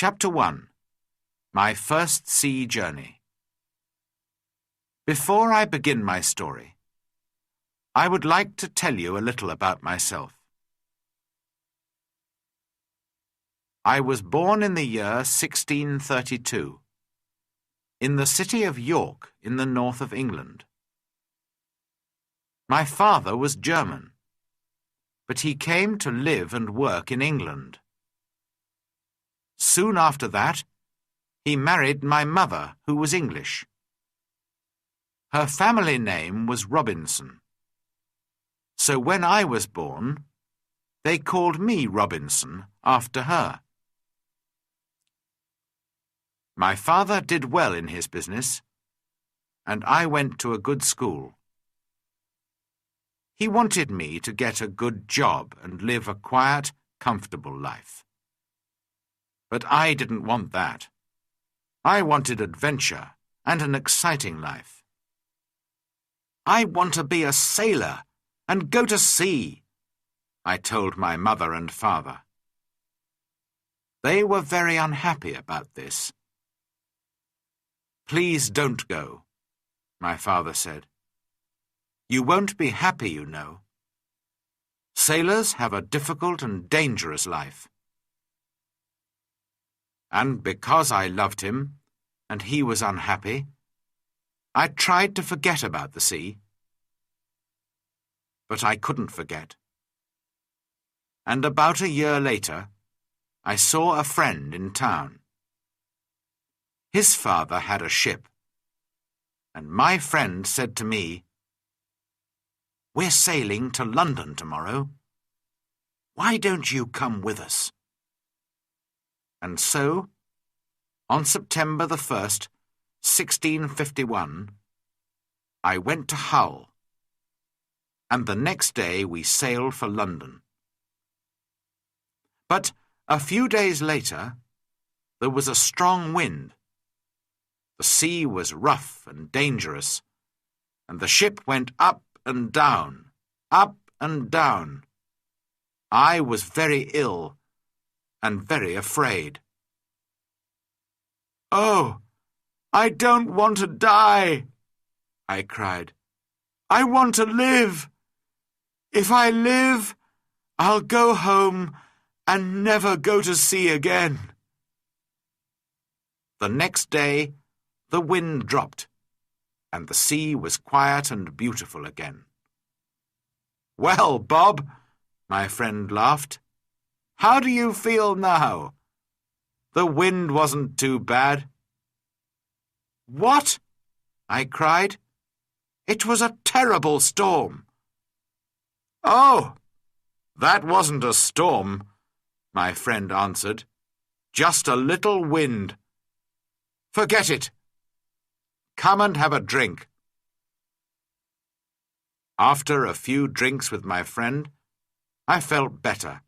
Chapter 1. My First Sea Journey. Before I begin my story, I would like to tell you a little about myself. I was born in the year 1632, in the city of York in the north of England. My father was German, but he came to live and work in England. Soon after that, he married my mother, who was English. Her family name was Robinson. So when I was born, they called me Robinson after her. My father did well in his business, and I went to a good school. He wanted me to get a good job and live a quiet, comfortable life. But I didn't want that. I wanted adventure and an exciting life. I want to be a sailor and go to sea, I told my mother and father. They were very unhappy about this. Please don't go, my father said. You won't be happy, you know. Sailors have a difficult and dangerous life. And because I loved him, and he was unhappy, I tried to forget about the sea. But I couldn't forget. And about a year later, I saw a friend in town. His father had a ship, and my friend said to me, "We're sailing to London tomorrow. Why don't you come with us?" And so, on September the 1st, 1651, I went to Hull, and the next day we sailed for London. But a few days later, there was a strong wind. The sea was rough and dangerous, and the ship went up and down, up and down. I was very ill and very afraid. "Oh, I don't want to die," I cried. "I want to live. If I live, I'll go home and never go to sea again." The next day, the wind dropped, and the sea was quiet and beautiful again. "Well, Bob," my friend laughed, "how do you feel now? The wind wasn't too bad." "What?" I cried. "It was a terrible storm." "Oh, that wasn't a storm," my friend answered. "Just a little wind. Forget it. Come and have a drink." After a few drinks with my friend, I felt better.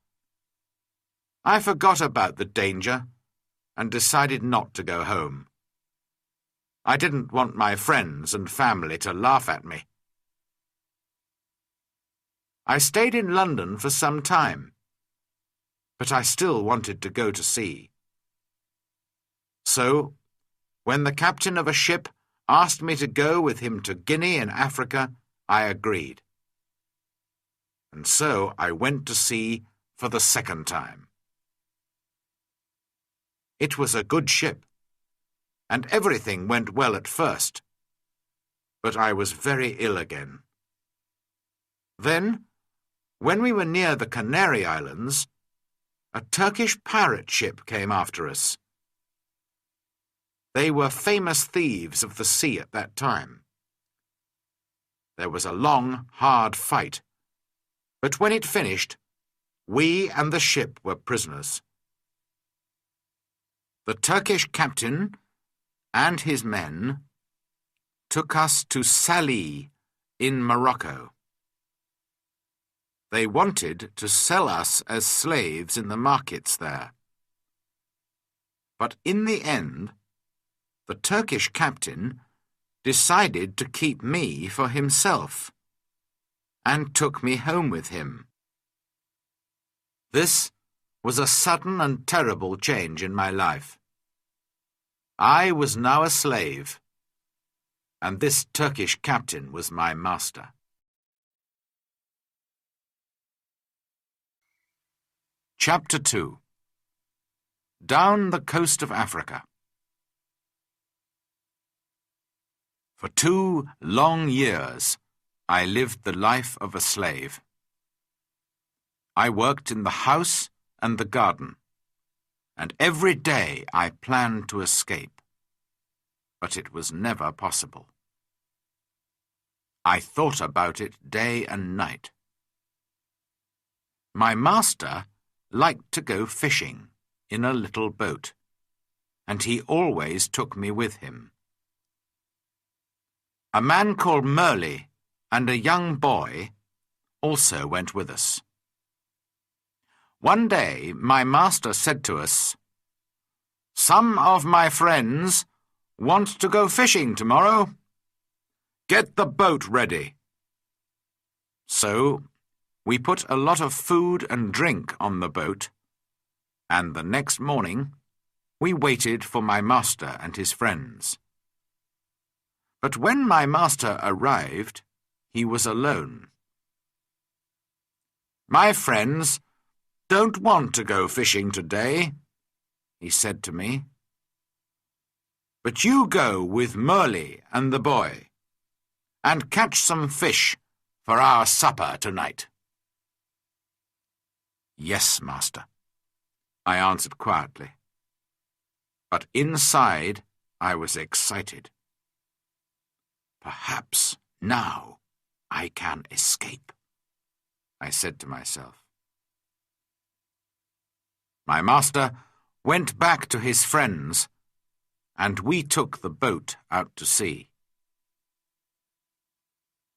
I forgot about the danger and decided not to go home. I didn't want my friends and family to laugh at me. I stayed in London for some time, but I still wanted to go to sea. So, when the captain of a ship asked me to go with him to Guinea in Africa, I agreed. And so I went to sea for the second time. It was a good ship, and everything went well at first, but I was very ill again. Then, when we were near the Canary Islands, a Turkish pirate ship came after us. They were famous thieves of the sea at that time. There was a long, hard fight, but when it finished, we and the ship were prisoners. The Turkish captain and his men took us to Salé in Morocco. They wanted to sell us as slaves in the markets there. But in the end, the Turkish captain decided to keep me for himself and took me home with him. This was a sudden and terrible change in my life. I was now a slave, and this Turkish captain was my master. Chapter 2. Down the Coast of Africa. For 2 long years, I lived the life of a slave. I worked in the house and the garden, and every day I planned to escape, but it was never possible. I thought about it day and night. My master liked to go fishing in a little boat, and he always took me with him. A man called Merle and a young boy also went with us. One day my master said to us, "Some of my friends want to go fishing tomorrow. Get the boat ready." So we put a lot of food and drink on the boat, and the next morning we waited for my master and his friends. But when my master arrived, he was alone. "My friends don't want to go fishing today," he said to me. "But you go with Merle and the boy, and catch some fish for our supper tonight." "Yes, master," I answered quietly. But inside I was excited. "Perhaps now I can escape," I said to myself. My master went back to his friends, and we took the boat out to sea.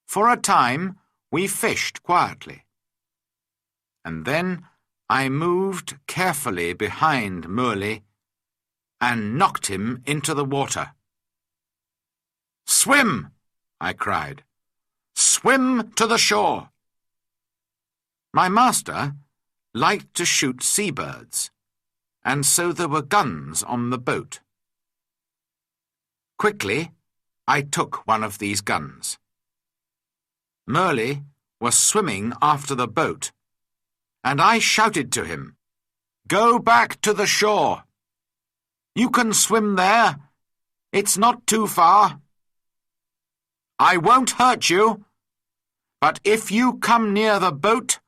For a time we fished quietly, and then I moved carefully behind Merle and knocked him into the water. "Swim!" I cried. "Swim to the shore!" My master liked to shoot seabirds, and so there were guns on the boat. Quickly, I took one of these guns. Merle was swimming after the boat, and I shouted to him, "Go back to the shore! You can swim there. It's not too far. I won't hurt you, but if you come near the boat,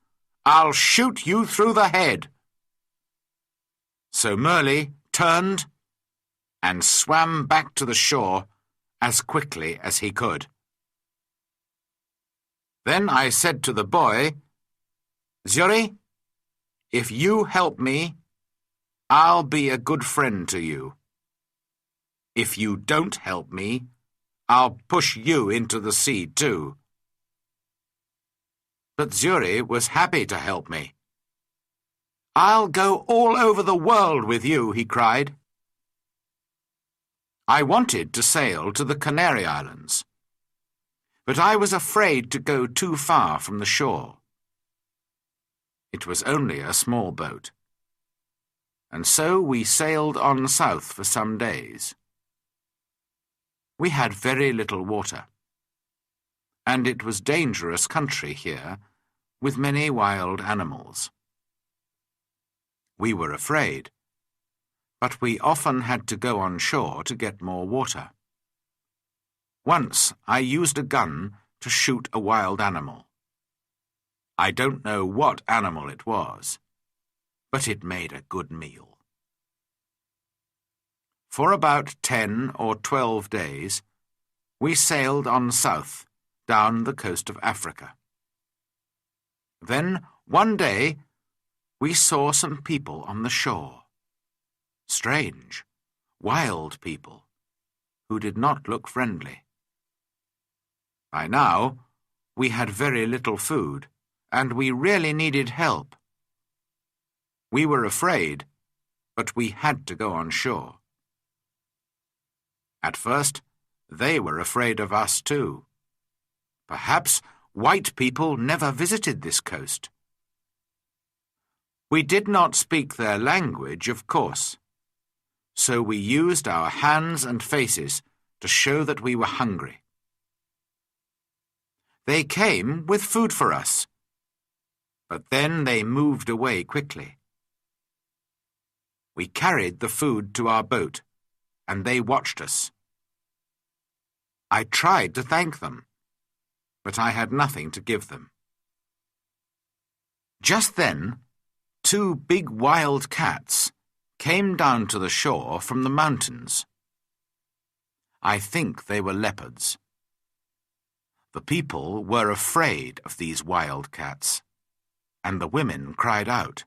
I'll shoot you through the head." So Merle turned and swam back to the shore as quickly as he could. Then I said to the boy, "Zuri, if you help me, I'll be a good friend to you. If you don't help me, I'll push you into the sea too." But Zuri was happy to help me. "I'll go all over the world with you," he cried. I wanted to sail to the Canary Islands, but I was afraid to go too far from the shore. It was only a small boat, and so we sailed on south for some days. We had very little water, and it was dangerous country here, with many wild animals. We were afraid, but we often had to go on shore to get more water. Once I used a gun to shoot a wild animal. I don't know what animal it was, but it made a good meal. For about 10 or 12 days, we sailed on south, down the coast of Africa. Then, one day, we saw some people on the shore. Strange, wild people, who did not look friendly. By now, we had very little food, and we really needed help. We were afraid, but we had to go on shore. At first, they were afraid of us too. Perhaps white people never visited this coast. We did not speak their language, of course, so we used our hands and faces to show that we were hungry. They came with food for us, but then they moved away quickly. We carried the food to our boat, and they watched us. I tried to thank them, but I had nothing to give them. Just then, 2 big wild cats came down to the shore from the mountains. I think they were leopards. The people were afraid of these wild cats, and the women cried out.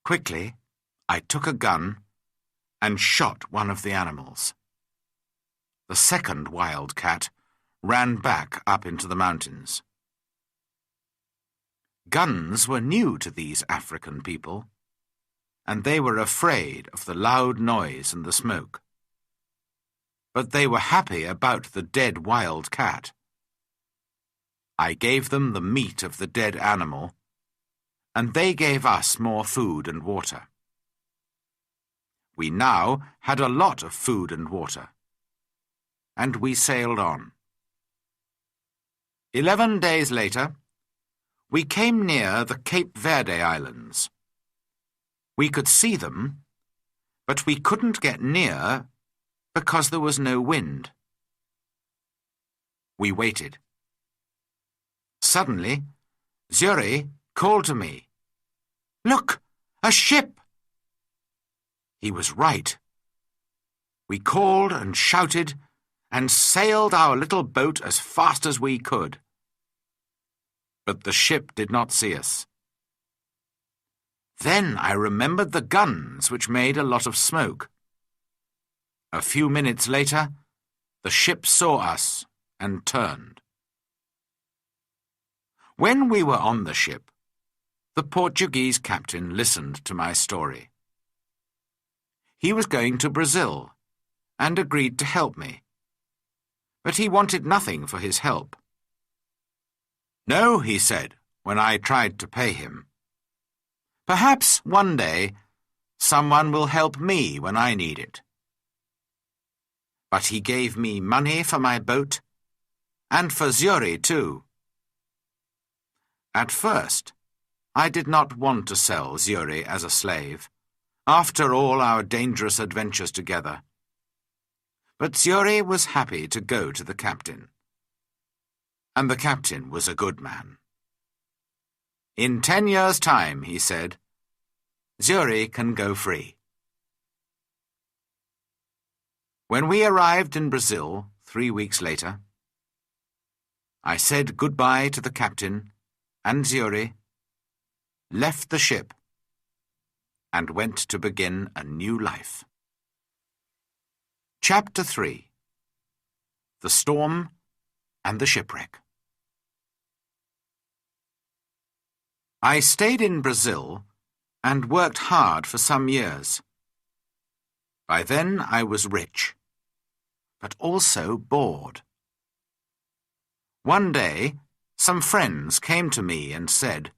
Quickly, I took a gun and shot one of the animals. The second wild cat ran back up into the mountains. Guns were new to these African people, and they were afraid of the loud noise and the smoke. But they were happy about the dead wild cat. I gave them the meat of the dead animal, and they gave us more food and water. We now had a lot of food and water, and we sailed on. 11 days later, we came near the Cape Verde Islands. We could see them, but we couldn't get near because there was no wind. We waited. Suddenly, Zuri called to me, "Look, a ship!" He was right. We called and shouted and sailed our little boat as fast as we could. But the ship did not see us. Then I remembered the guns, which made a lot of smoke. A few minutes later, the ship saw us and turned. When we were on the ship, the Portuguese captain listened to my story. He was going to Brazil and agreed to help me, but he wanted nothing for his help. "No," he said when I tried to pay him. "Perhaps one day someone will help me when I need it." But he gave me money for my boat and for Zuri too. At first, I did not want to sell Zuri as a slave, after all our dangerous adventures together. But Zuri was happy to go to the captain. And the captain was a good man. "In 10 years' time," he said, "Zuri can go free." When we arrived in Brazil 3 weeks later, I said goodbye to the captain and Zuri, left the ship, and went to begin a new life. Chapter 3. The Storm and the Shipwreck. I stayed in Brazil and worked hard for some years. By then I was rich, but also bored. One day, some friends came to me and said,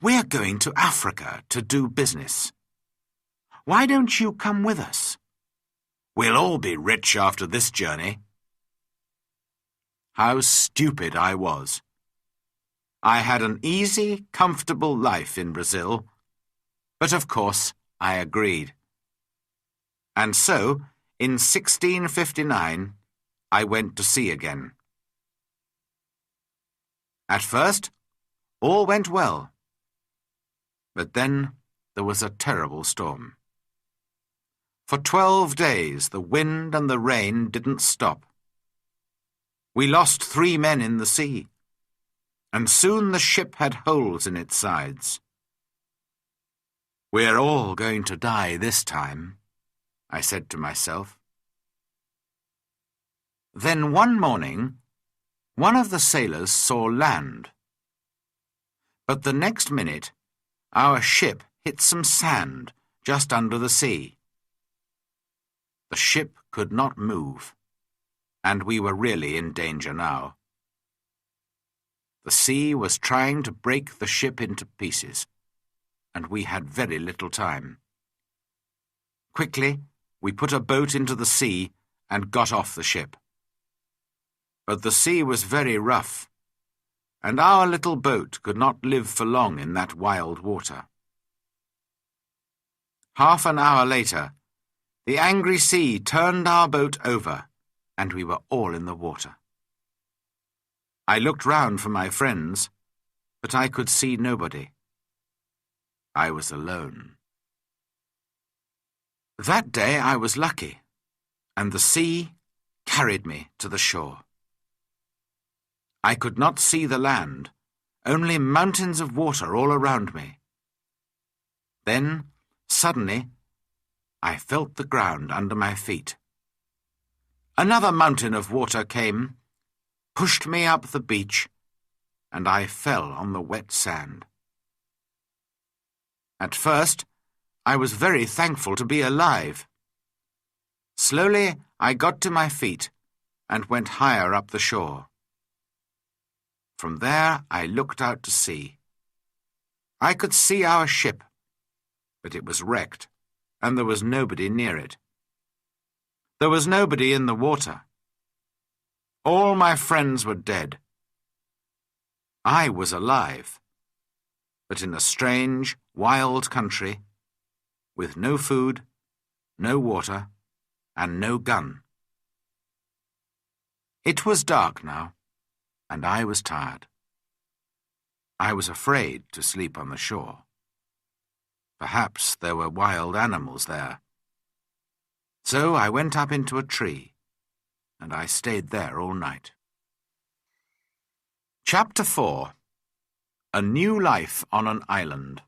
"We're going to Africa to do business. Why don't you come with us? We'll all be rich after this journey." How stupid I was. I had an easy, comfortable life in Brazil, but of course I agreed. And so, in 1659, I went to sea again. At first, all went well. But then there was a terrible storm. For 12 days the wind and the rain didn't stop. We lost 3 men in the sea, and soon the ship had holes in its sides. "We're all going to die this time," I said to myself. Then one morning, one of the sailors saw land. But the next minute, our ship hit some sand just under the sea. The ship could not move, and we were really in danger now. The sea was trying to break the ship into pieces, and we had very little time. Quickly, we put a boat into the sea and got off the ship. But the sea was very rough, and our little boat could not live for long in that wild water. Half an hour later, the angry sea turned our boat over, and we were all in the water. I looked round for my friends, but I could see nobody. I was alone. That day I was lucky, and the sea carried me to the shore. I could not see the land, only mountains of water all around me. Then, suddenly, I felt the ground under my feet. Another mountain of water came, pushed me up the beach, and I fell on the wet sand. At first, I was very thankful to be alive. Slowly, I got to my feet and went higher up the shore. From there, I looked out to sea. I could see our ship, but it was wrecked, and there was nobody near it. There was nobody in the water. All my friends were dead. I was alive, but in a strange, wild country, with no food, no water, and no gun. It was dark now, and I was tired. I was afraid to sleep on the shore. Perhaps there were wild animals there. So I went up into a tree, and I stayed there all night. Chapter 4. A New Life on an Island.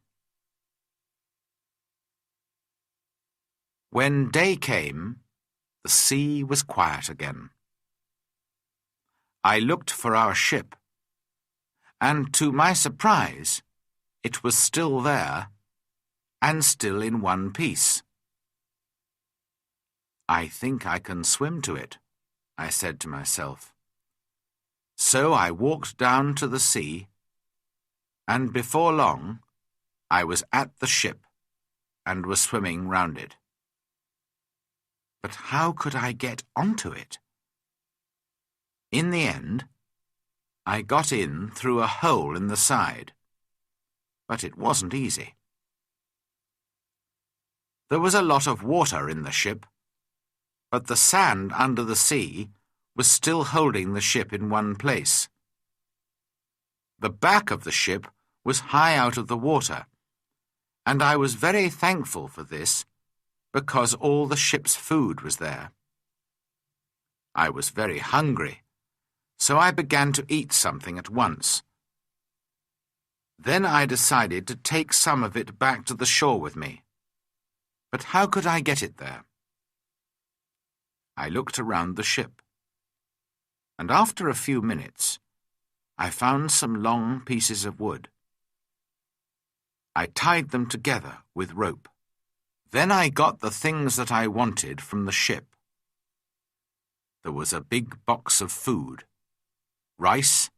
When day came, the sea was quiet again. I looked for our ship, and to my surprise, it was still there, and still in one piece. I think I can swim to it, I said to myself. So I walked down to the sea, and before long I was at the ship and was swimming round it. But how could I get onto it? In the end, I got in through a hole in the side, but it wasn't easy. There was a lot of water in the ship, but the sand under the sea was still holding the ship in one place. The back of the ship was high out of the water, and I was very thankful for this because all the ship's food was there. I was very hungry, so I began to eat something at once. Then I decided to take some of it back to the shore with me. But how could I get it there? I looked around the ship, and after a few minutes, I found some long pieces of wood. I tied them together with rope. Then I got the things that I wanted from the ship. There was a big box of food, rice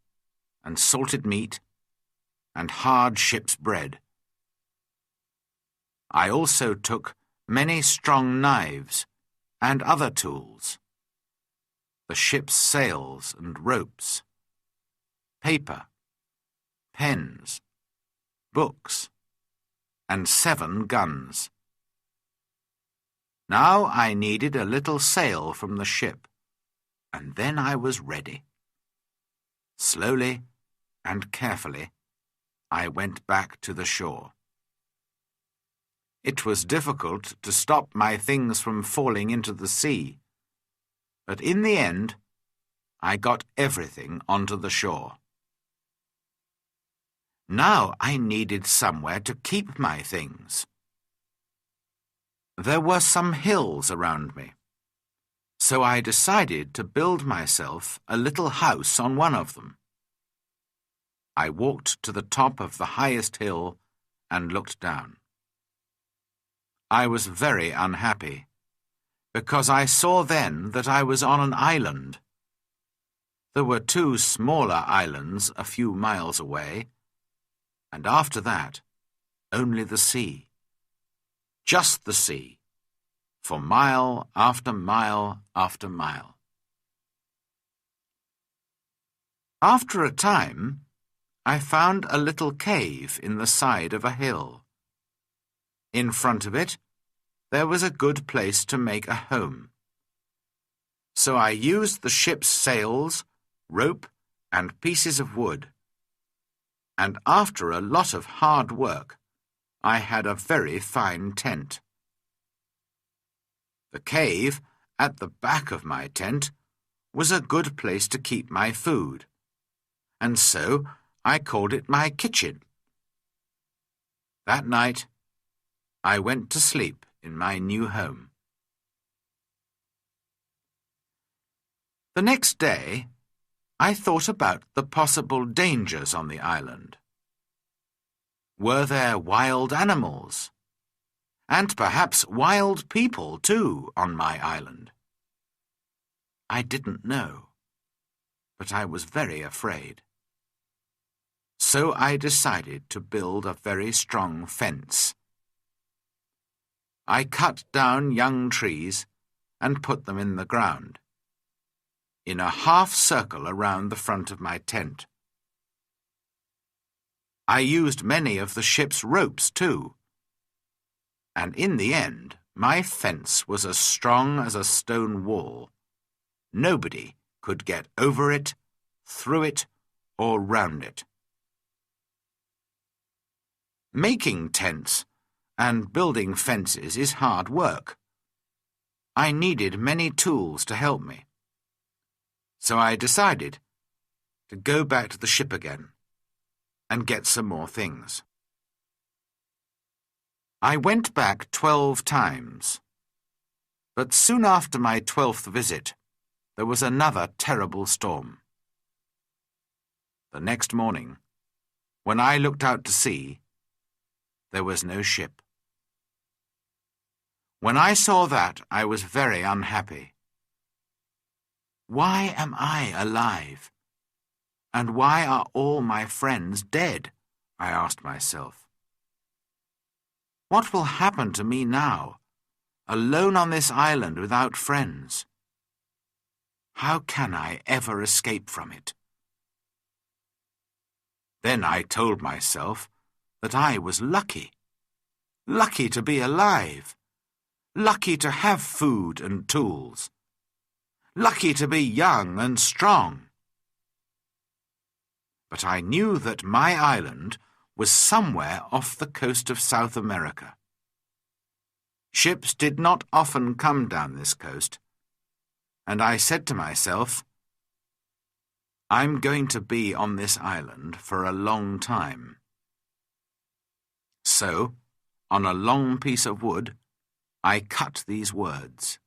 and salted meat and hard ship's bread. I also took many strong knives and other tools, the ship's sails and ropes, paper, pens, books, and 7 guns. Now I needed a little sail from the ship, and then I was ready. Slowly and carefully, I went back to the shore. It was difficult to stop my things from falling into the sea, but in the end, I got everything onto the shore. Now I needed somewhere to keep my things. There were some hills around me, so I decided to build myself a little house on one of them. I walked to the top of the highest hill and looked down. I was very unhappy, because I saw then that I was on an island. There were 2 smaller islands a few miles away, and after that, only the sea. Just the sea, for mile after mile after mile. After a time, I found a little cave in the side of a hill. In front of it, there was a good place to make a home. So I used the ship's sails, rope, and pieces of wood. And after a lot of hard work, I had a very fine tent. The cave, at the back of my tent, was a good place to keep my food, and so I called it my kitchen. That night, I went to sleep in my new home. The next day, I thought about the possible dangers on the island. Were there wild animals? And perhaps wild people, too, on my island? I didn't know, but I was very afraid. So I decided to build a very strong fence. I cut down young trees and put them in the ground, in a half circle around the front of my tent. I used many of the ship's ropes too, and in the end my fence was as strong as a stone wall. Nobody could get over it, through it, or round it. Making tents and building fences is hard work. I needed many tools to help me. So I decided to go back to the ship again and get some more things. I went back 12 times, but soon after my 12th visit, there was another terrible storm. The next morning, when I looked out to sea, there was no ship. When I saw that, I was very unhappy. Why am I alive? And why are all my friends dead? I asked myself. What will happen to me now, alone on this island without friends? How can I ever escape from it? Then I told myself that I was lucky. Lucky to be alive. Lucky to have food and tools. Lucky to be young and strong. But I knew that my island was somewhere off the coast of South America. Ships did not often come down this coast, and I said to myself, I'm going to be on this island for a long time. So, on a long piece of wood, I cut these words.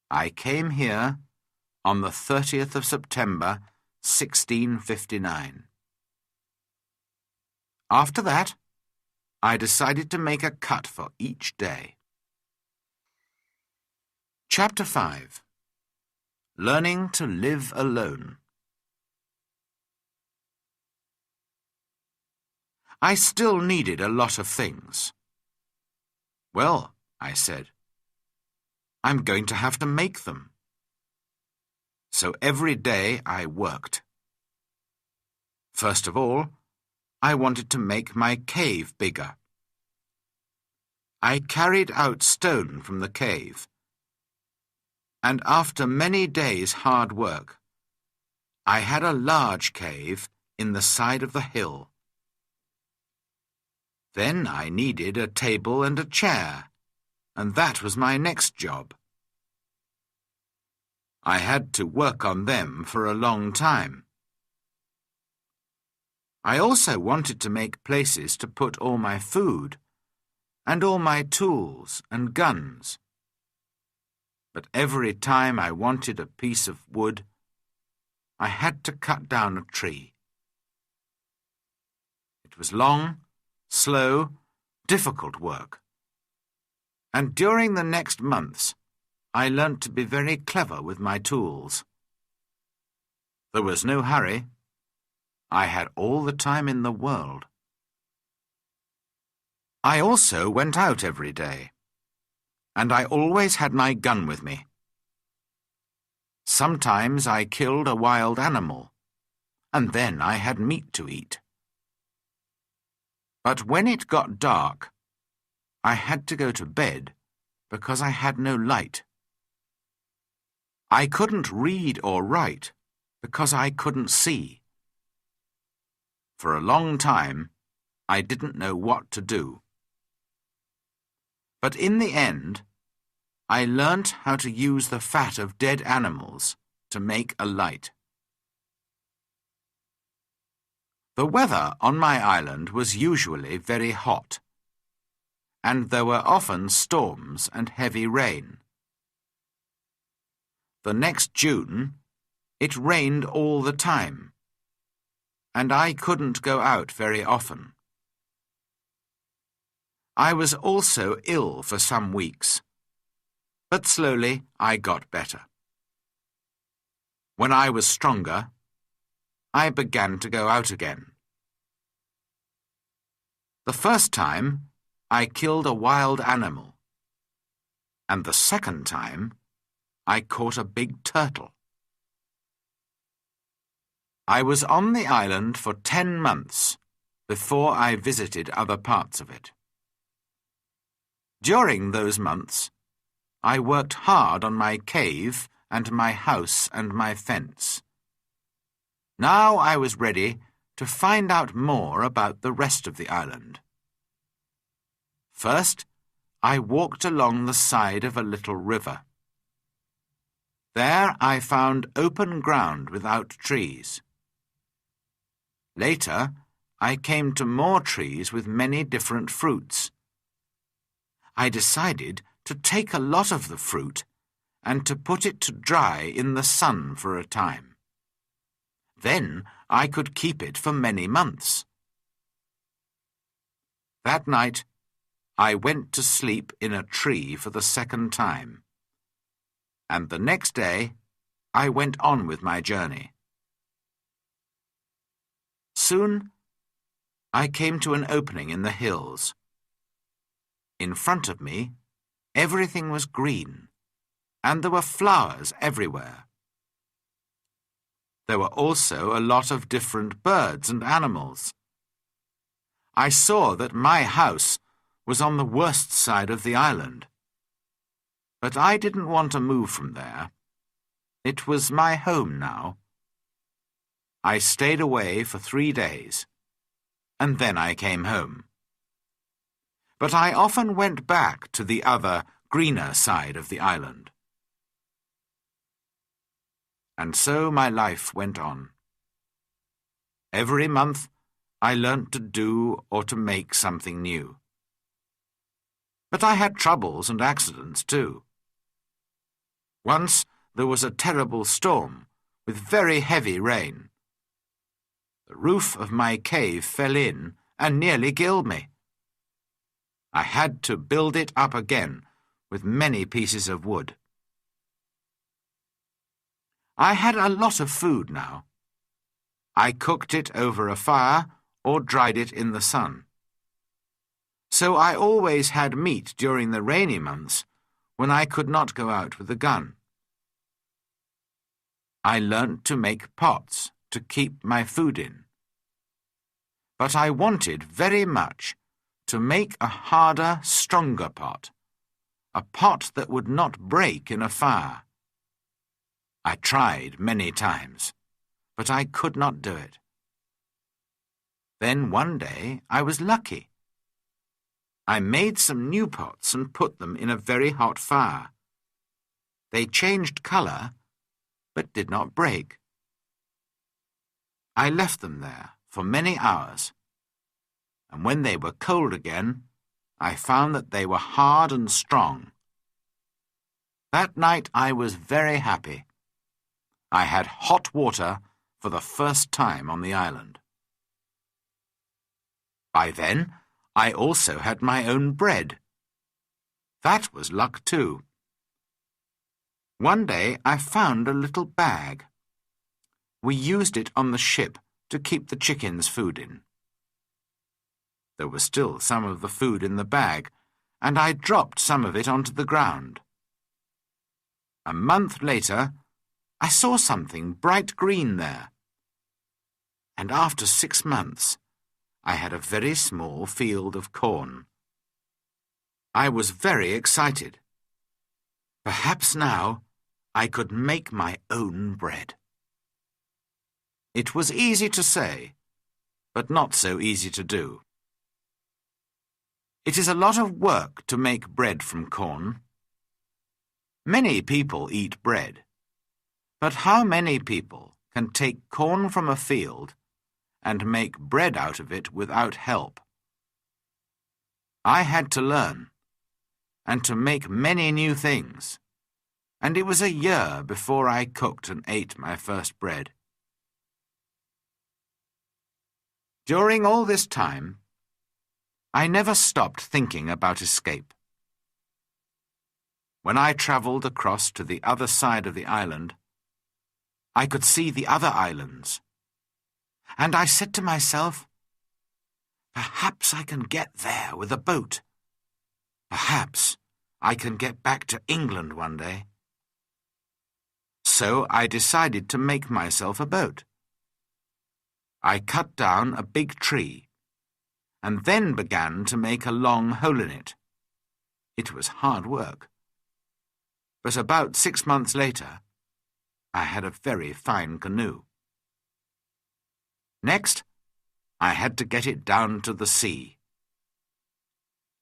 I came here on the 30th of September, 1659. After that, I decided to make a cut for each day. Chapter 5. Learning to live alone. I still needed a lot of things. Well, I said, I'm going to have to make them. So every day I worked. First of all, I wanted to make my cave bigger. I carried out stone from the cave, and after many days' hard work, I had a large cave in the side of the hill. Then I needed a table and a chair, and that was my next job. I had to work on them for a long time. I also wanted to make places to put all my food and all my tools and guns. But every time I wanted a piece of wood, I had to cut down a tree. It was long, slow, difficult work. And during the next months, I learnt to be very clever with my tools. There was no hurry. I had all the time in the world. I also went out every day, and I always had my gun with me. Sometimes I killed a wild animal, and then I had meat to eat. But when it got dark, I had to go to bed because I had no light. I couldn't read or write because I couldn't see. For a long time, I didn't know what to do. But in the end, I learnt how to use the fat of dead animals to make a light. The weather on my island was usually very hot, and there were often storms and heavy rain. The next June, it rained all the time, and I couldn't go out very often. I was also ill for some weeks, but slowly I got better. When I was stronger, I began to go out again. The first time, I killed a wild animal, and the second time, I caught a big turtle. I was on the island for 10 months before I visited other parts of it. During those months, I worked hard on my cave and my house and my fence. Now I was ready to find out more about the rest of the island. First, I walked along the side of a little river. There I found open ground without trees. Later, I came to more trees with many different fruits. I decided to take a lot of the fruit and to put it to dry in the sun for a time. Then I could keep it for many months. That night, I went to sleep in a tree for the second time, and the next day I went on with my journey. Soon, I came to an opening in the hills. In front of me, everything was green, and there were flowers everywhere. There were also a lot of different birds and animals. I saw that my house was on the worst side of the island, but I didn't want to move from there. It was my home now. I stayed away for 3 days, and then I came home. But I often went back to the other, greener side of the island. And so my life went on. Every month I learnt to do or to make something new. But I had troubles and accidents too. Once there was a terrible storm with very heavy rain. The roof of my cave fell in and nearly killed me. I had to build it up again with many pieces of wood. I had a lot of food now. I cooked it over a fire or dried it in the sun. So I always had meat during the rainy months when I could not go out with a gun. I learnt to make pots to keep my food in. But I wanted very much to make a harder, stronger pot, a pot that would not break in a fire. I tried many times, but I could not do it. Then one day I was lucky. I made some new pots and put them in a very hot fire. They changed colour, but did not break. I left them there for many hours, and when they were cold again, I found that they were hard and strong. That night I was very happy. I had hot water for the first time on the island. By then, I also had my own bread. That was luck too. One day I found a little bag. We used it on the ship to keep the chickens food in. There was still some of the food in the bag, and I dropped some of it onto the ground. A month later, I saw something bright green there. And after 6 months, I had a very small field of corn. I was very excited. Perhaps now I could make my own bread. It was easy to say, but not so easy to do. It is a lot of work to make bread from corn. Many people eat bread, but how many people can take corn from a field and make bread out of it without help? I had to learn, and to make many new things, and it was a year before I cooked and ate my first bread. During all this time, I never stopped thinking about escape. When I travelled across to the other side of the island, I could see the other islands, and I said to myself, perhaps I can get there with a boat. Perhaps I can get back to England one day. So I decided to make myself a boat. I cut down a big tree, and then began to make a long hole in it. It was hard work. But about 6 months later, I had a very fine canoe. Next, I had to get it down to the sea.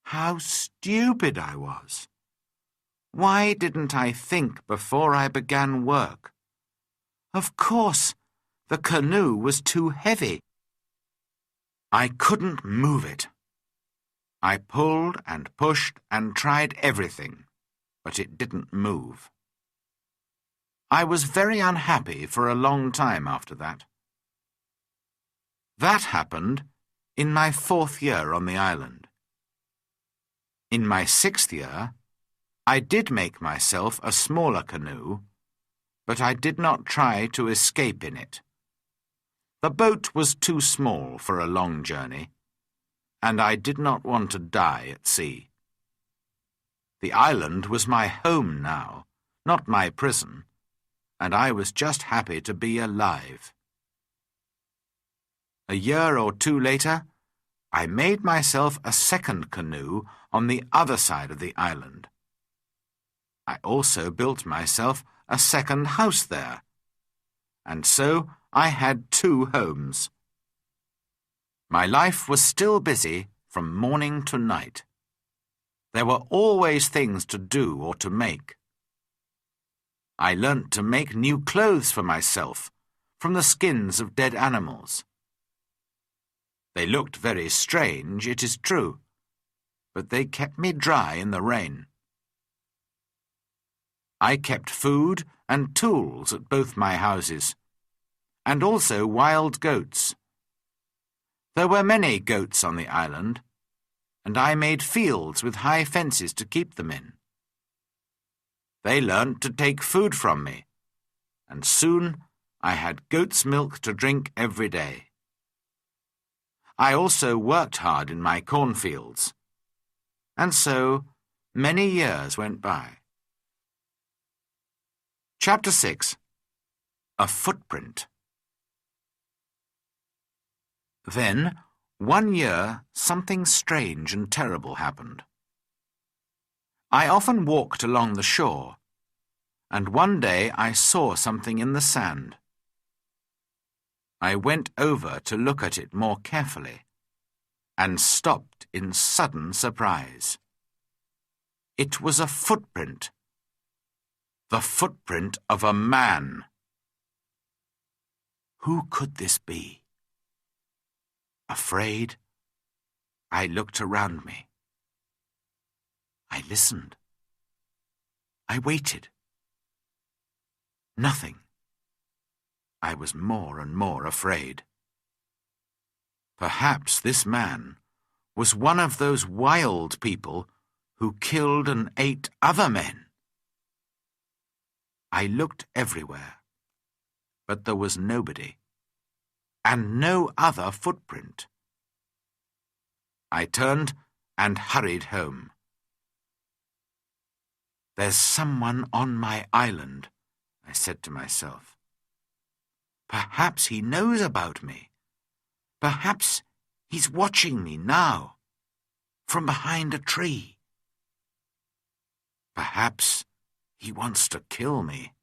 How stupid I was! Why didn't I think before I began work? Of course, the canoe was too heavy. I couldn't move it. I pulled and pushed and tried everything, but it didn't move. I was very unhappy for a long time after that. That happened in my 4th year on the island. In my 6th year, I did make myself a smaller canoe, but I did not try to escape in it. The boat was too small for a long journey, and I did not want to die at sea. The island was my home now, not my prison, and I was just happy to be alive. A year or 2 later, I made myself a second canoe on the other side of the island. I also built myself a second house there, and so I had 2 homes. My life was still busy from morning to night. There were always things to do or to make. I learnt to make new clothes for myself from the skins of dead animals. They looked very strange, it is true, but they kept me dry in the rain. I kept food and tools at both my houses, and also wild goats. There were many goats on the island, and I made fields with high fences to keep them in. They learnt to take food from me, and soon I had goat's milk to drink every day. I also worked hard in my cornfields, and so many years went by. Chapter 6. A Footprint. Then, one year, something strange and terrible happened. I often walked along the shore, and one day I saw something in the sand. I went over to look at it more carefully, and stopped in sudden surprise. It was a footprint. The footprint of a man. Who could this be? Afraid, I looked around me. I listened. I waited. Nothing. I was more and more afraid. Perhaps this man was one of those wild people who killed and ate other men. I looked everywhere. but there was nobody, and no other footprint. I turned and hurried home. "There's someone on my island," I said to myself. "Perhaps he knows about me. Perhaps he's watching me now, from behind a tree. Perhaps he wants to kill me."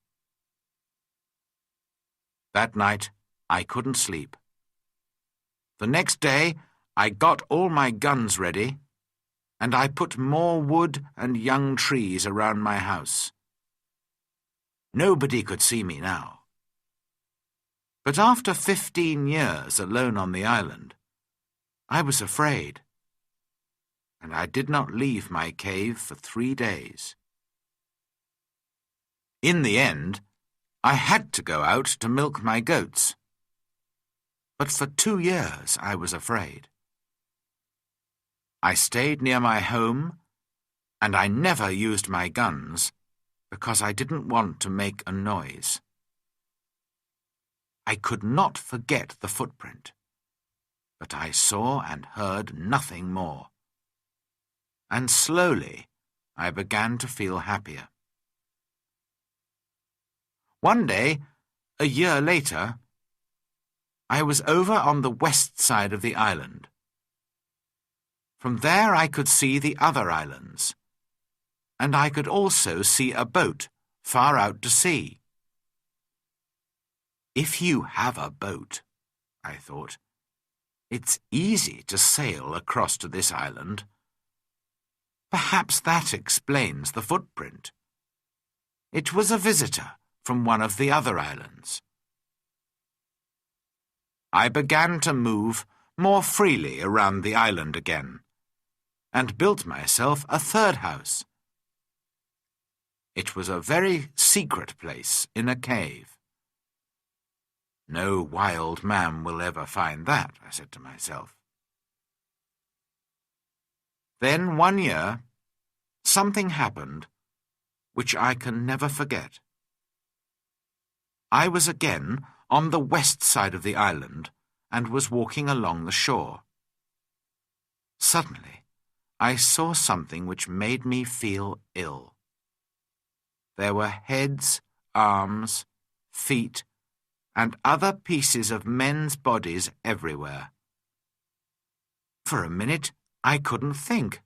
That night, I couldn't sleep. The next day, I got all my guns ready, and I put more wood and young trees around my house. Nobody could see me now. But after 15 years alone on the island, I was afraid, and I did not leave my cave for 3 days. In the end, I had to go out to milk my goats. But for 2 years I was afraid. I stayed near my home, and I never used my guns because I didn't want to make a noise. I could not forget the footprint, but I saw and heard nothing more. And slowly I began to feel happier. One day, a year later, I was over on the west side of the island. From there I could see the other islands, and I could also see a boat far out to sea. If you have a boat, I thought, it's easy to sail across to this island. Perhaps that explains the footprint. It was a visitor from one of the other islands. I began to move more freely around the island again, and built myself a third house. It was a very secret place in a cave. No wild man will ever find that, I said to myself. Then one year, something happened which I can never forget. I was again on the west side of the island and was walking along the shore. Suddenly, I saw something which made me feel ill. There were heads, arms, feet, and other pieces of men's bodies everywhere. For a minute, I couldn't think,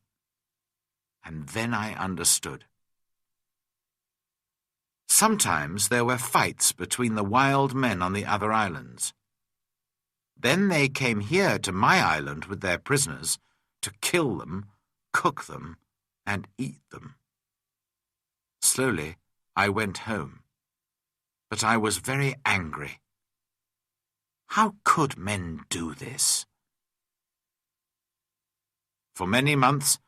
and then I understood. Sometimes there were fights between the wild men on the other islands. Then they came here to my island with their prisoners to kill them, cook them, and eat them. Slowly, I went home, but I was very angry. How could men do this? For many months,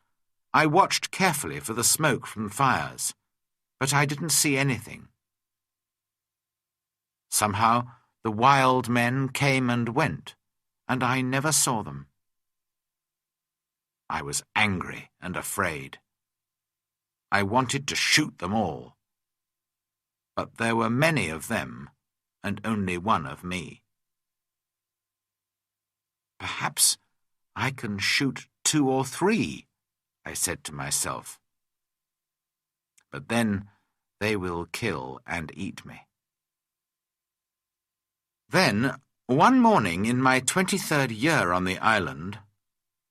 I watched carefully for the smoke from fires, but I didn't see anything. Somehow, the wild men came and went, and I never saw them. I was angry and afraid. I wanted to shoot them all. But there were many of them, and only one of me. Perhaps I can shoot 2 or 3, I said to myself. But then they will kill and eat me. Then, one morning in my 23rd year on the island,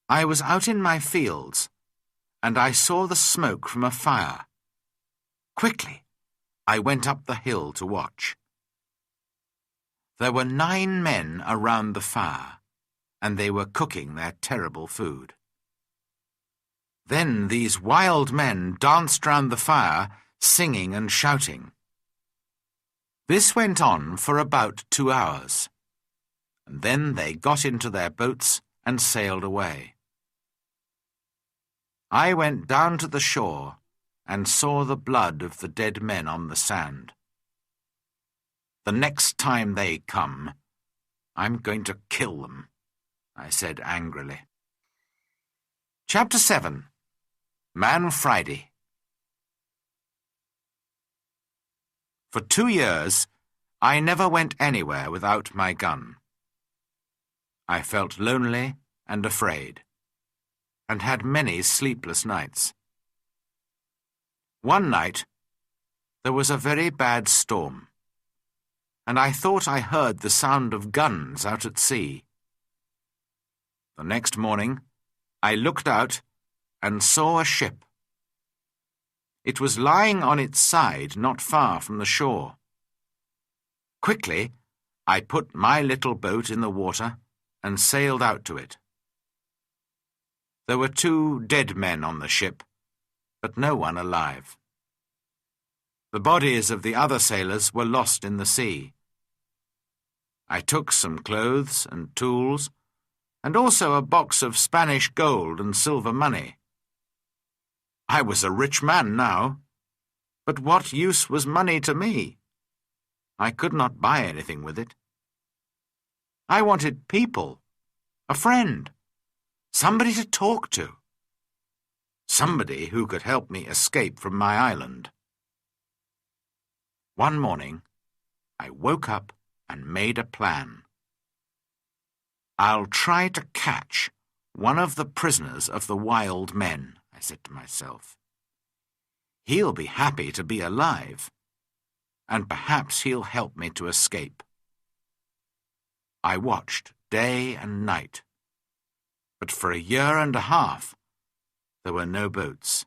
I was out in my fields, and I saw the smoke from a fire. Quickly, I went up the hill to watch. There were 9 men around the fire, and they were cooking their terrible food. Then these wild men danced round the fire, singing and shouting. This went on for about 2 hours, and then they got into their boats and sailed away. I went down to the shore and saw the blood of the dead men on the sand. The next time they come, I'm going to kill them, I said angrily. Chapter 7. Man Friday. For 2 years, I never went anywhere without my gun. I felt lonely and afraid, and had many sleepless nights. One night, there was a very bad storm, and I thought I heard the sound of guns out at sea. The next morning, I looked out and saw a ship. It was lying on its side not far from the shore. Quickly, I put my little boat in the water and sailed out to it. There were 2 dead men on the ship, but no one alive. The bodies of the other sailors were lost in the sea. I took some clothes and tools, and also a box of Spanish gold and silver money. I was a rich man now, but what use was money to me? I could not buy anything with it. I wanted people, a friend, somebody to talk to, somebody who could help me escape from my island. One morning, I woke up and made a plan. I'll try to catch one of the prisoners of the wild men, I said to myself. He'll be happy to be alive, and perhaps he'll help me to escape. I watched day and night, but for a year and a half there were no boats.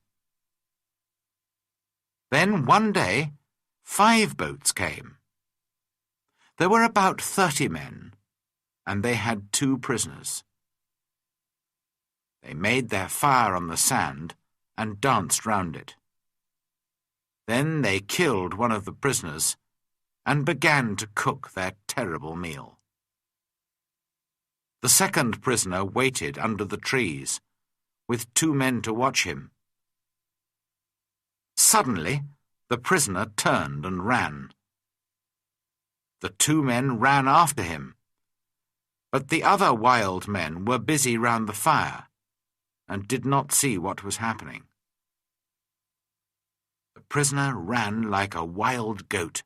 Then one day 5 boats came. There were about 30 men, and they had 2 prisoners. They made their fire on the sand and danced round it. Then they killed one of the prisoners and began to cook their terrible meal. The second prisoner waited under the trees, with 2 men to watch him. Suddenly, the prisoner turned and ran. The 2 men ran after him, but the other wild men were busy round the fire and did not see what was happening. The prisoner ran like a wild goat,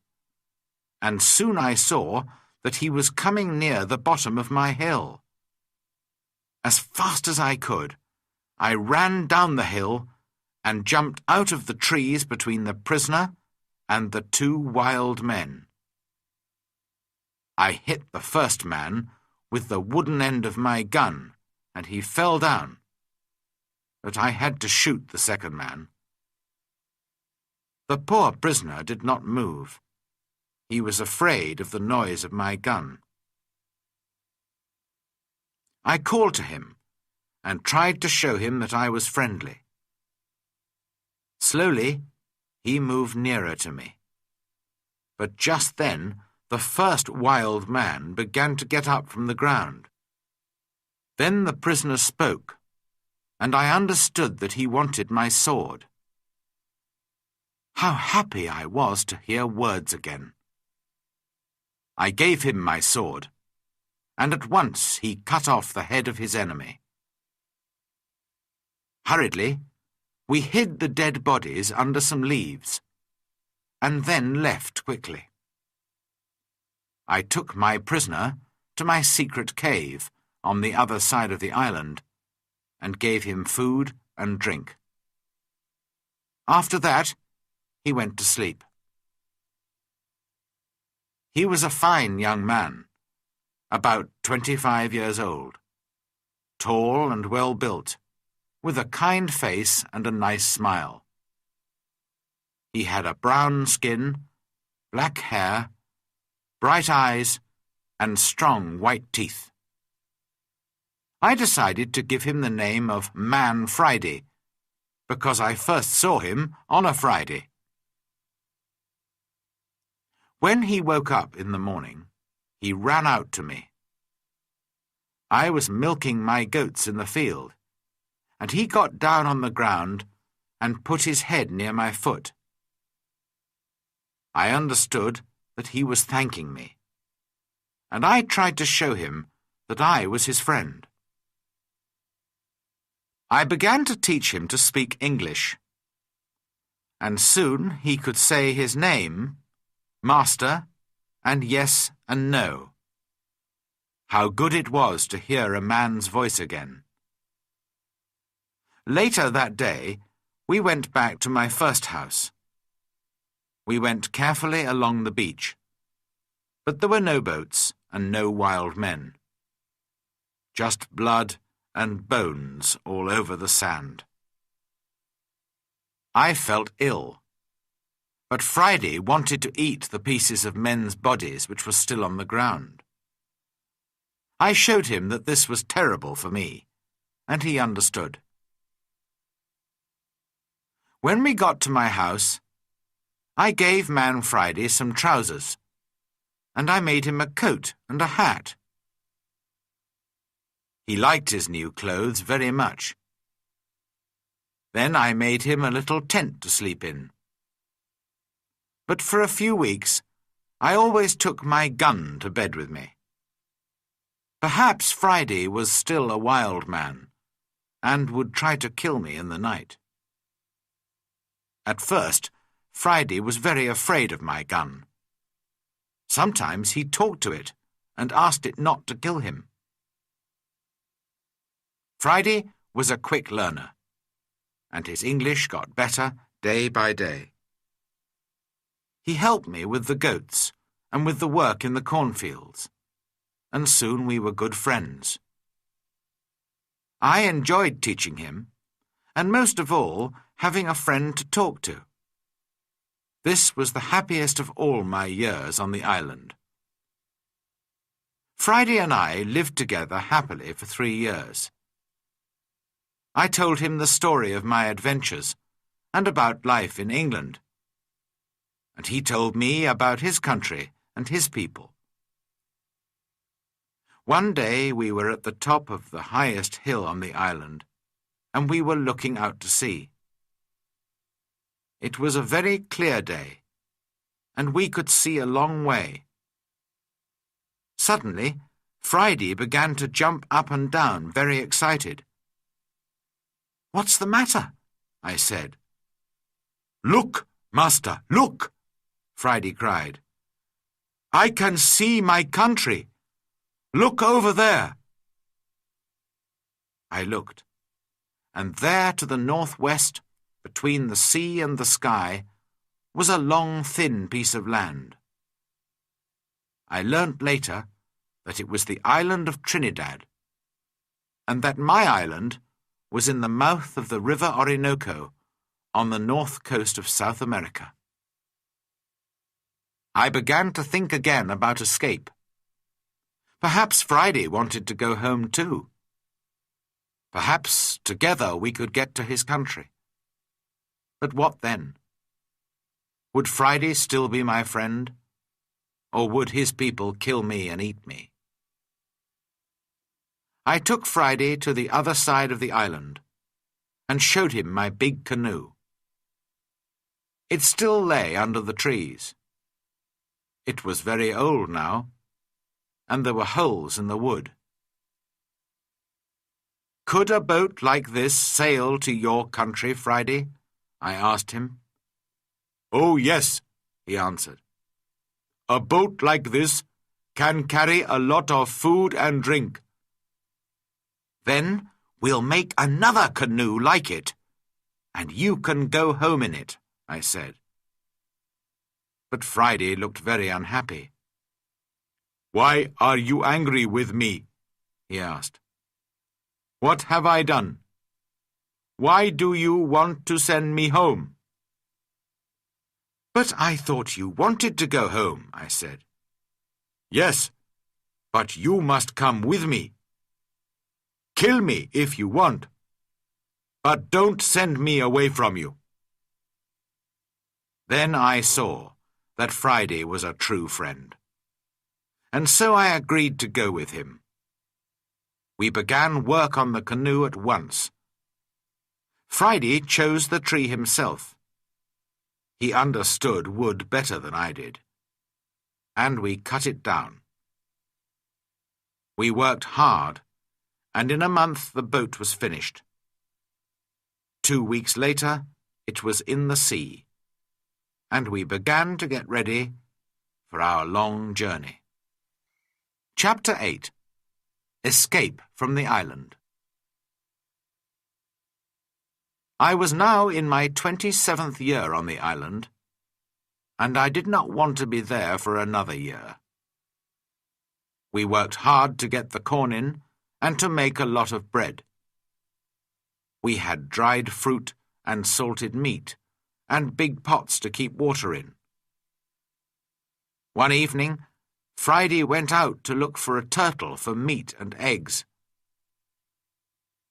and soon I saw that he was coming near the bottom of my hill. As fast as I could, I ran down the hill and jumped out of the trees between the prisoner and the 2 wild men. I hit the first man with the wooden end of my gun, and he fell down, but I had to shoot the second man. The poor prisoner did not move. He was afraid of the noise of my gun. I called to him and tried to show him that I was friendly. Slowly, he moved nearer to me. But just then, the first wild man began to get up from the ground. Then the prisoner spoke, and I understood that he wanted my sword. How happy I was to hear words again. I gave him my sword, and at once he cut off the head of his enemy. Hurriedly, we hid the dead bodies under some leaves, and then left quickly. I took my prisoner to my secret cave on the other side of the island, and gave him food and drink. After that, he went to sleep. He was a fine young man, about 25 years old, tall and well-built, with a kind face and a nice smile. He had a brown skin, black hair, bright eyes, and strong white teeth. I decided to give him the name of Man Friday, because I first saw him on a Friday. When he woke up in the morning, he ran out to me. I was milking my goats in the field, and he got down on the ground and put his head near my foot. I understood that he was thanking me, and I tried to show him that I was his friend. I began to teach him to speak English, and soon he could say his name, Master, and yes and no. How good it was to hear a man's voice again. Later that day, we went back to my first house. We went carefully along the beach, but there were no boats and no wild men. Just blood and bones all over the sand. I felt ill, but Friday wanted to eat the pieces of men's bodies which were still on the ground. I showed him that this was terrible for me, and he understood. When we got to my house, I gave Man Friday some trousers, and I made him a coat and a hat. He liked his new clothes very much. Then I made him a little tent to sleep in. But for a few weeks, I always took my gun to bed with me. Perhaps Friday was still a wild man, and would try to kill me in the night. At first, Friday was very afraid of my gun. Sometimes he talked to it and asked it not to kill him. Friday was a quick learner, and his English got better day by day. He helped me with the goats and with the work in the cornfields, and soon we were good friends. I enjoyed teaching him, and most of all, having a friend to talk to. This was the happiest of all my years on the island. Friday and I lived together happily for 3 years. I told him the story of my adventures and about life in England, and he told me about his country and his people. One day we were at the top of the highest hill on the island, and we were looking out to sea. It was a very clear day, and we could see a long way. Suddenly, Friday began to jump up and down, very excited. "What's the matter?" I said. "Look, Master, look!" Friday cried. "I can see my country. Look over there." I looked, and there to the northwest, between the sea and the sky, was a long, thin piece of land. I learnt later that it was the island of Trinidad, and that my island was in the mouth of the river Orinoco on the north coast of South America. I began to think again about escape. Perhaps Friday wanted to go home too. Perhaps together we could get to his country. But what then? Would Friday still be my friend, or would his people kill me and eat me? I took Friday to the other side of the island and showed him my big canoe. It still lay under the trees. It was very old now, and there were holes in the wood. "Could a boat like this sail to your country, Friday?" I asked him. "Oh, yes," he answered. "A boat like this can carry a lot of food and drink." "Then we'll make another canoe like it, and you can go home in it," I said. But Friday looked very unhappy. "Why are you angry with me?" he asked. "What have I done? Why do you want to send me home?" "But I thought you wanted to go home," I said. "Yes, but you must come with me. Kill me if you want, but don't send me away from you." Then I saw that Friday was a true friend, and so I agreed to go with him. We began work on the canoe at once. Friday chose the tree himself. He understood wood better than I did, and we cut it down. We worked hard, and in a month the boat was finished. 2 weeks later, it was in the sea, and we began to get ready for our long journey. Chapter 8. Escape from the Island. I was now in my 27th year on the island, and I did not want to be there for another year. We worked hard to get the corn in and to make a lot of bread. We had dried fruit and salted meat and big pots to keep water in. One evening, Friday went out to look for a turtle for meat and eggs.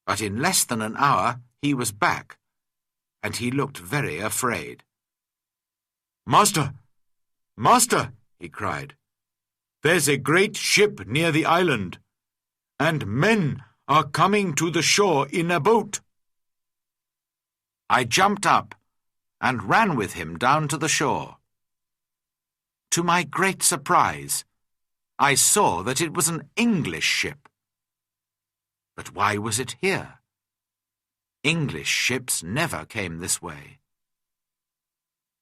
But in less than an hour he was back, and he looked very afraid. "Master! Master!" he cried. "There's a great ship near the island, and men are coming to the shore in a boat." I jumped up and ran with him down to the shore. To my great surprise, I saw that it was an English ship. But why was it here? English ships never came this way.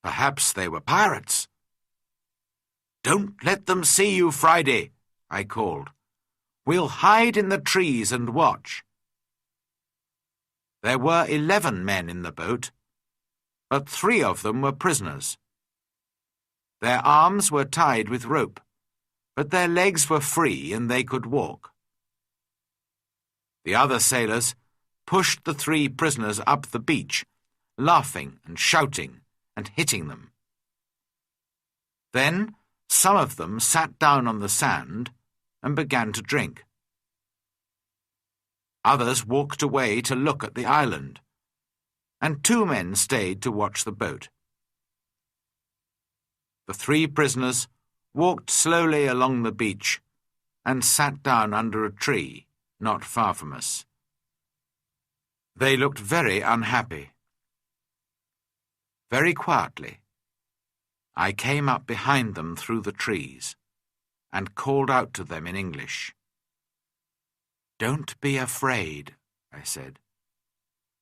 Perhaps they were pirates. "Don't let them see you, Friday," I called. "We'll hide in the trees and watch." There were 11 men in the boat, but 3 of them were prisoners. Their arms were tied with rope, but their legs were free and they could walk. The other sailors pushed the 3 prisoners up the beach, laughing and shouting and hitting them. Then some of them sat down on the sand and began to drink. Others walked away to look at the island, and 2 men stayed to watch the boat. The 3 prisoners walked slowly along the beach and sat down under a tree not far from us. They looked very unhappy. Very quietly, I came up behind them through the trees and called out to them in English. "Don't be afraid," I said.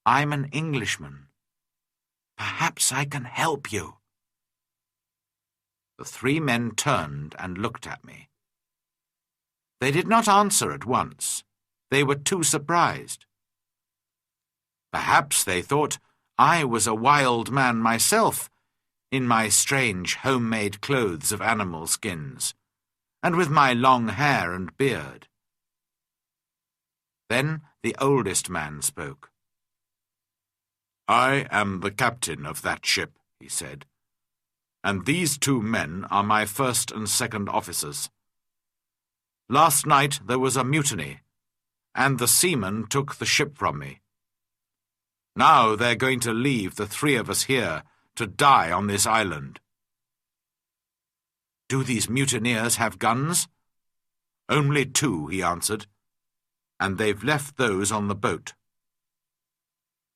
"I'm an Englishman. Perhaps I can help you." The 3 men turned and looked at me. They did not answer at once. They were too surprised. Perhaps they thought I was a wild man myself, in my strange homemade clothes of animal skins, and with my long hair and beard. Then the oldest man spoke. "I am the captain of that ship," he said, "and these 2 men are my first and second officers. Last night there was a mutiny, and the seamen took the ship from me. Now they're going to leave the 3 of us here to die on this island." "Do these mutineers have guns?" "Only 2, he answered, "and they've left those on the boat."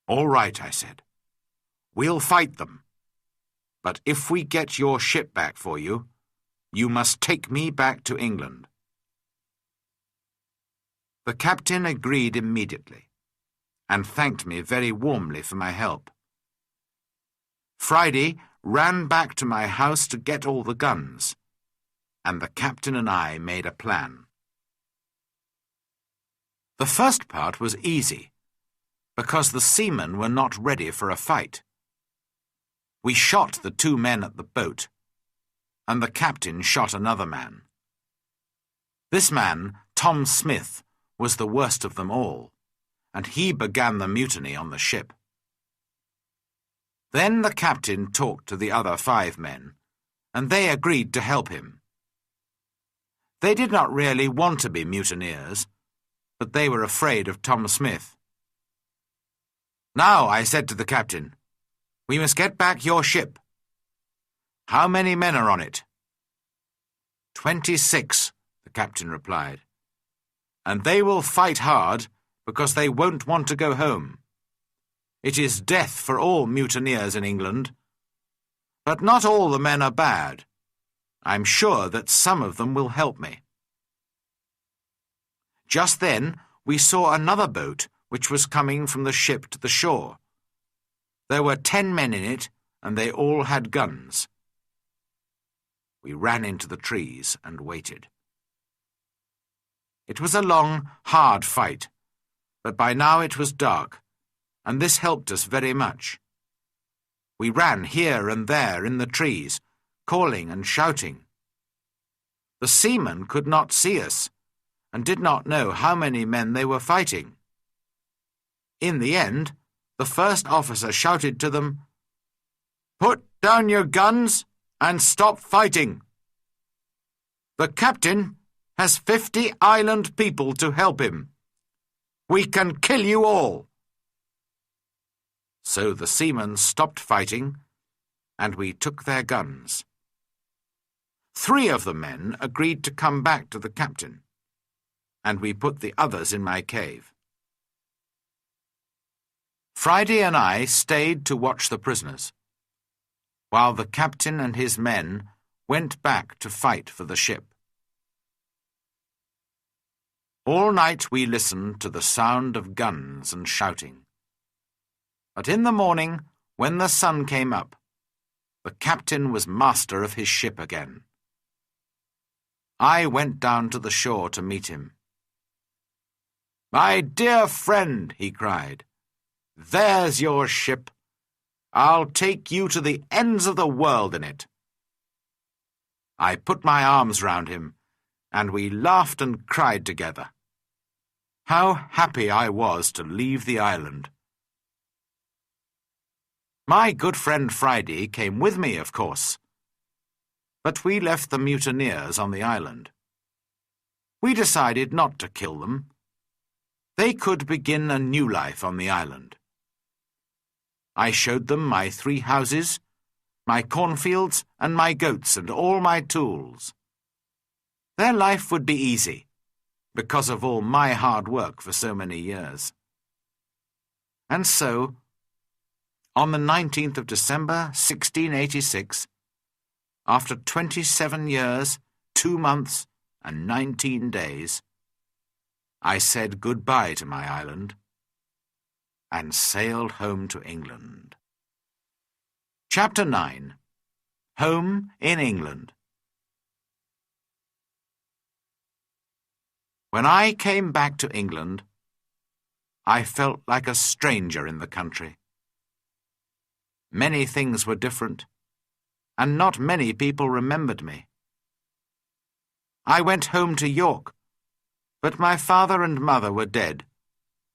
"All right," I said. "We'll fight them. But if we get your ship back for you, you must take me back to England." The captain agreed immediately, and thanked me very warmly for my help. Friday ran back to my house to get all the guns, and the captain and I made a plan. The first part was easy, because the seamen were not ready for a fight. We shot the 2 men at the boat, and the captain shot another man. This man, Tom Smith, was the worst of them all, and he began the mutiny on the ship. Then the captain talked to the other 5 men, and they agreed to help him. They did not really want to be mutineers, but they were afraid of Tom Smith. "Now," I said to the captain, "we must get back your ship. How many men are on it?" 26, the captain replied. "And they will fight hard because they won't want to go home. It is death for all mutineers in England. But not all the men are bad. I'm sure that some of them will help me." Just then we saw another boat which was coming from the ship to the shore. There were 10 men in it, and they all had guns. We ran into the trees and waited. It was a long, hard fight, but by now it was dark, and this helped us very much. We ran here and there in the trees, calling and shouting. The seamen could not see us, and did not know how many men they were fighting. In the end, the first officer shouted to them, "Put down your guns and stop fighting. The captain has 50 island people to help him. We can kill you all." So the seamen stopped fighting, and we took their guns. 3 of the men agreed to come back to the captain, and we put the others in my cave. Friday and I stayed to watch the prisoners, while the captain and his men went back to fight for the ship. All night we listened to the sound of guns and shouting. But in the morning, when the sun came up, the captain was master of his ship again. I went down to the shore to meet him. "My dear friend," he cried, "there's your ship. I'll take you to the ends of the world in it." I put my arms round him, and we laughed and cried together. How happy I was to leave the island. My good friend Friday came with me, of course, but we left the mutineers on the island. We decided not to kill them. They could begin a new life on the island. I showed them my 3 houses, my cornfields, and my goats, and all my tools. Their life would be easy, because of all my hard work for so many years. And so, on the 19th of December, 1686, after 27 years, 2 months, and 19 days, I said goodbye to my island and sailed home to England. Chapter 9. Home in England. When I came back to England, I felt like a stranger in the country. Many things were different, and not many people remembered me. I went home to York, but my father and mother were dead,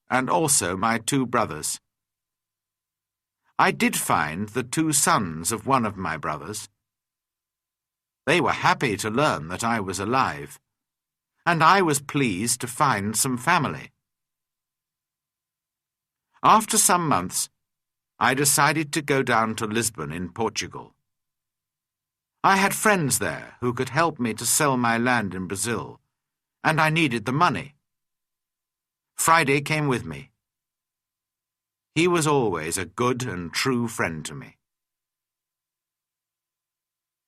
and also my 2 brothers. I did find the 2 sons of one of my brothers. They were happy to learn that I was alive, and I was pleased to find some family. After some months, I decided to go down to Lisbon in Portugal. I had friends there who could help me to sell my land in Brazil, and I needed the money. Friday came with me. He was always a good and true friend to me.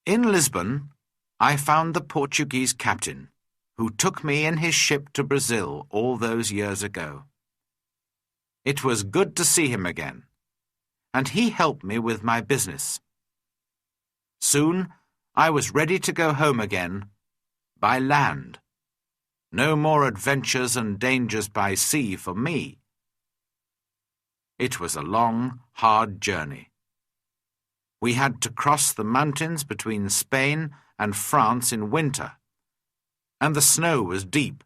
In Lisbon, I found the Portuguese captain, who took me in his ship to Brazil all those years ago. It was good to see him again, and he helped me with my business. Soon, I was ready to go home again, by land. No more adventures and dangers by sea for me. It was a long, hard journey. We had to cross the mountains between Spain and France in winter, and the snow was deep.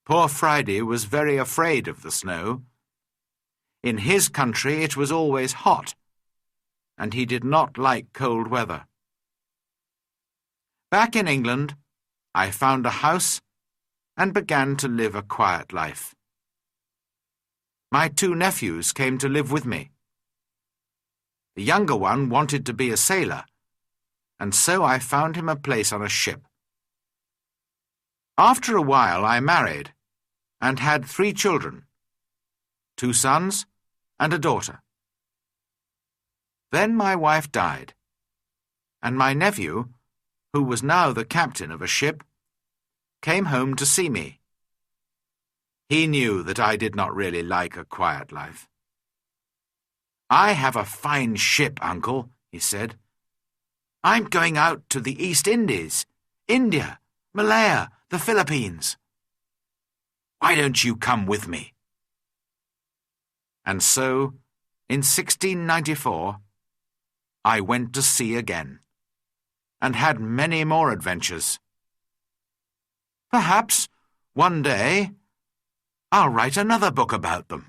Poor Friday was very afraid of the snow. In his country it was always hot, and he did not like cold weather. Back in England, I found a house and began to live a quiet life. My 2 nephews came to live with me. The younger one wanted to be a sailor, and so I found him a place on a ship. After a while I married and had 3 children, 2 sons and a daughter. Then my wife died, and my nephew, who was now the captain of a ship, came home to see me. He knew that I did not really like a quiet life. "I have a fine ship, Uncle," he said, I'm going out to the East Indies, India, Malaya, the Philippines. Why don't you come with me?" And so, in 1694, I went to sea again, and had many more adventures. Perhaps, one day, I'll write another book about them.